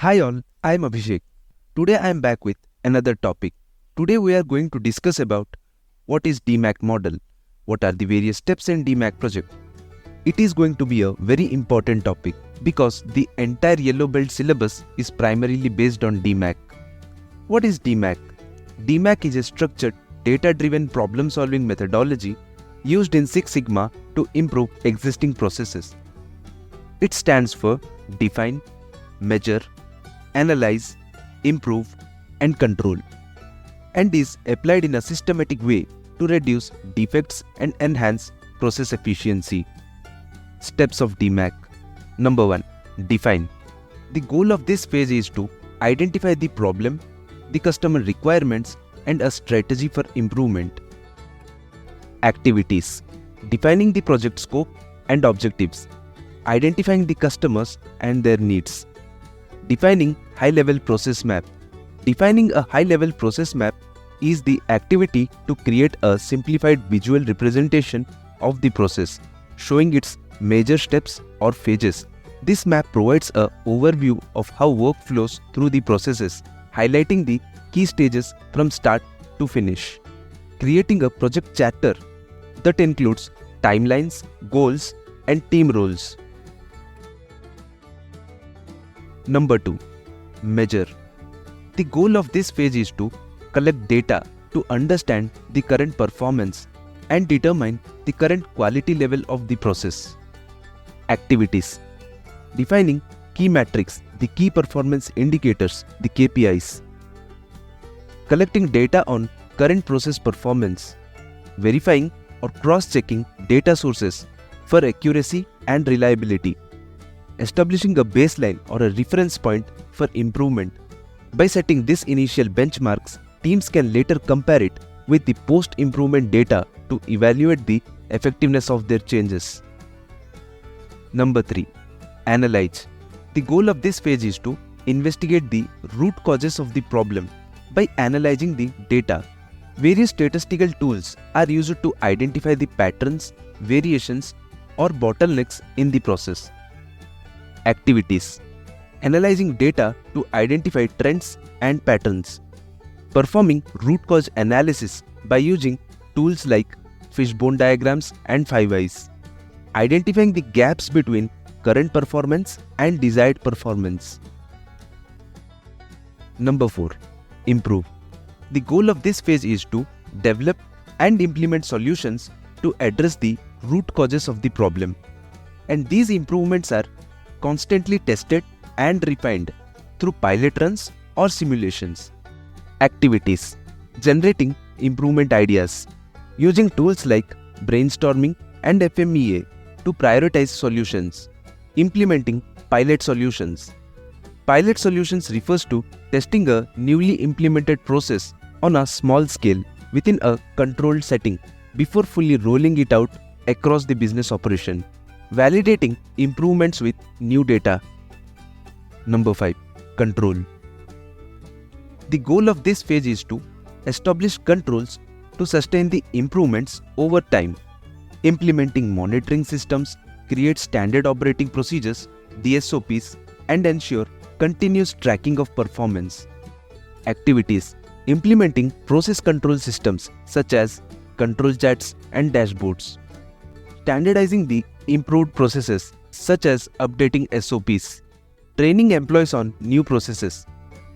Hi all, I am Abhishek. Today I am back with another topic. Today we are going to discuss about what is DMAIC model, what are the various steps in DMAIC project. It is going to be a very important topic because the entire yellow belt syllabus is primarily based on DMAIC. What is DMAIC? DMAIC is a structured, data-driven problem-solving methodology used in Six Sigma to improve existing processes. It stands for define, measure, analyze, improve, and control, and is applied in a systematic way to reduce defects and enhance process efficiency. Steps of DMAIC. Number 1. Define. The goal of this phase is to identify the problem, the customer requirements, and a strategy for improvement. Activities. Defining the project scope and objectives. Identifying the customers and their needs. Defining high-level process map. Defining a high-level process map is the activity to create a simplified visual representation of the process, showing its major steps or phases. This map provides an overview of how work flows through the processes, highlighting the key stages from start to finish. Creating a project charter that includes timelines, goals, and team roles. Number 2. Measure. The goal of this phase is to collect data to understand the current performance and determine the current quality level of the process. Activities. Defining key metrics, the key performance indicators, the KPIs. Collecting data on current process performance. Verifying or cross-checking data sources for accuracy and reliability. Establishing a baseline or a reference point for improvement. By setting these initial benchmarks, teams can later compare it with the post-improvement data to evaluate the effectiveness of their changes. Number 3. Analyze. The goal of this phase is to investigate the root causes of the problem by analyzing the data. Various statistical tools are used to identify the patterns, variations, or bottlenecks in the process. Activities. Analyzing data to identify trends and patterns. Performing root cause analysis by using tools like fishbone diagrams and 5 eyes. Identifying the gaps between current performance and desired performance. Number 4. Improve. The goal of this phase is to develop and implement solutions to address the root causes of the problem. And these improvements are constantly tested and refined through pilot runs or simulations. Activities. Generating improvement ideas. Using tools like brainstorming and FMEA to prioritize solutions. Implementing pilot solutions. Pilot solutions refers to testing a newly implemented process on a small scale within a controlled setting before fully rolling it out across the business operation. Validating improvements with new data. Number 5. Control. The goal of this phase is to establish controls to sustain the improvements over time. Implementing monitoring systems, create standard operating procedures, the SOPs, and ensure continuous tracking of performance. Activities. Implementing process control systems such as control charts and dashboards. Standardizing the improved processes such as updating SOPs. Training employees on new processes.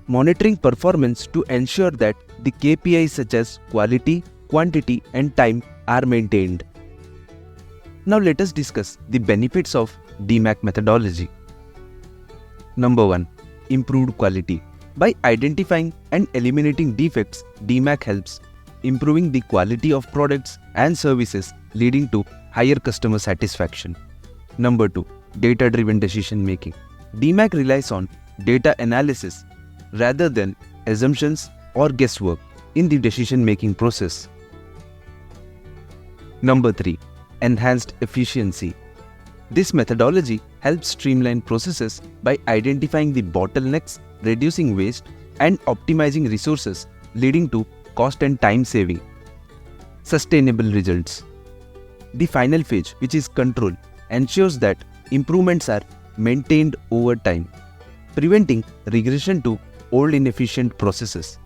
Monitoring performance to ensure that the KPIs such as quality, quantity, and time are maintained. Now let us discuss the benefits of DMAIC methodology. Number 1. Improved quality. By identifying and eliminating defects, DMAIC helps improving the quality of products and services, leading to higher customer satisfaction. Number 2. Data-driven decision making. DMAIC relies on data analysis rather than assumptions or guesswork in the decision-making process. Number 3. Enhanced efficiency. This methodology helps streamline processes by identifying the bottlenecks, reducing waste, and optimizing resources, leading to cost and time saving. Sustainable results. The final phase, which is control, ensures that improvements are maintained over time. preventing regression to old inefficient processes.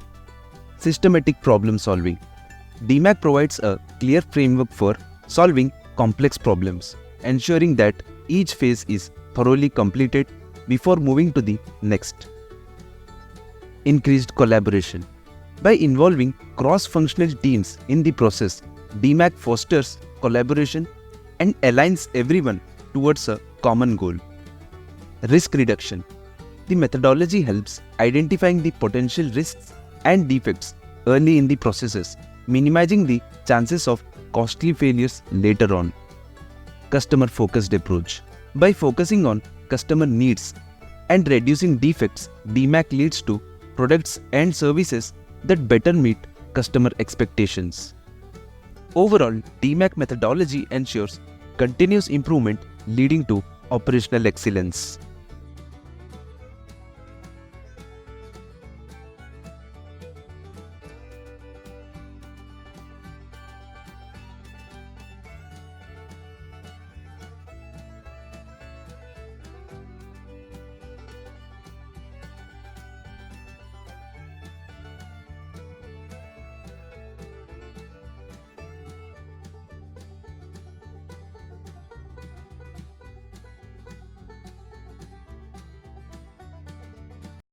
Systematic problem solving. DMAIC provides a clear framework for solving complex problems, ensuring that each phase is thoroughly completed before moving to the next. Increased collaboration. By involving cross-functional teams in the process, DMAIC fosters collaboration and aligns everyone towards a common goal. Risk reduction. The methodology helps identifying the potential risks and defects early in the processes, minimizing the chances of costly failures later on. Customer-focused approach. By focusing on customer needs and reducing defects, DMAIC leads to products and services that better meet customer expectations. Overall, DMAIC methodology ensures continuous improvement leading to operational excellence.